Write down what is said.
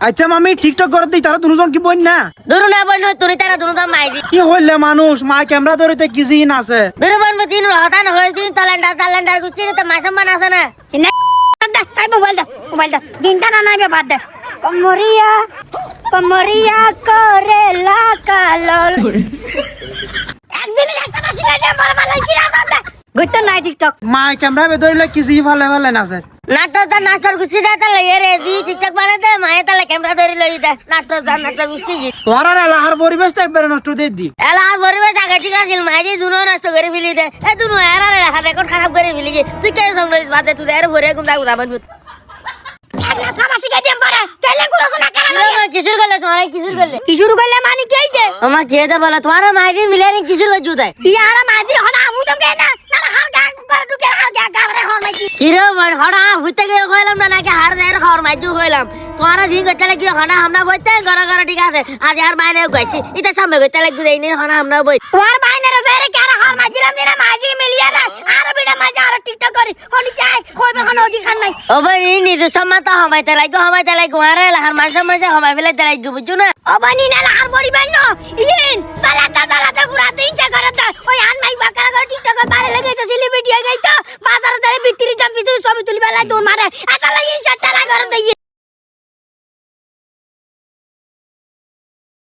আচ্ছা মামি টিকটক করতে তারা দুজন কি বইন না ধরু না বই তুই তারা দুনো মাইদি কি হইলে মানুষ মা ক্যামেরা ধরিতে কি জিন আছে ধরু বনবো তিন হতান হয়ে তিন তালান্ডার গুছি তো মাসম্মান আছে না মোবাইল দা দিন টানা নাই বাদ দে কমরিয়া করে লা কালল একদিন একটা বাসি লাগে বড় বড় সিরাজ আছে গইতো নাই টিকটক মা ক্যামেরা ধরিলে কি জি ফালে ফালে নাচে নাটক গুছি দা তালে রে দি টিকটক বানাতে মায়ে তালে ক্যামেরা ধরি লই দে নাটক গুছি গি তোরা এলাহার পরিবেশটা একবারে নষ্ট দিয়ে দি এলাহার পরিবেশ আগে ঠিক আছে মাইদি দুনো নষ্ট করে ফেলি দে এ দুনো এরার এলাহার রেকর্ড খারাপ করে ফেলি গি তুই কে সঙ্গ বাদে তুই এর ভরে গুন্দা গুদা বানবু একলা সাবাসি কে দিম পারে কেলে করছ না কারা কিশোর গলে তোমারে কিশোর গলে মানে কি আইতে আমা কে দে বলে তোমার মাইদি মিলে নি কিশোর গজু দেয় ইয়ারা মাইদি হনা আমু দম কে না না হাল গা করে ঢুকে হাল গা গাবরে হর মাইদি কিরে বল হনা হইতে গে কইলাম না নাকি হার দের হর মাইদু কইলাম তোমার দিন গতলে কি হনা আমরা বইতে গরা গরা ঠিক আছে আজ আর বাইরে গইছি ইতা সামনে গতলে গুই নি হনা আমরা বই তোমার বাইরে রে কারা হর মাইদিলাম দিনা মাইদি মিলিয়া না আর বিড়া মাইজা আর টিকটক করি হনি চাই কইবে হন অধিকার নাই ও ভাই নি তো সম্মান তো হমাইতে লাগো আরে লাহার মাঝে হমাই ফেলে লাগো বুঝছো না ও বানি না লাহার বড়ি বাইন ইন চালাতা পুরা দিন চা করতা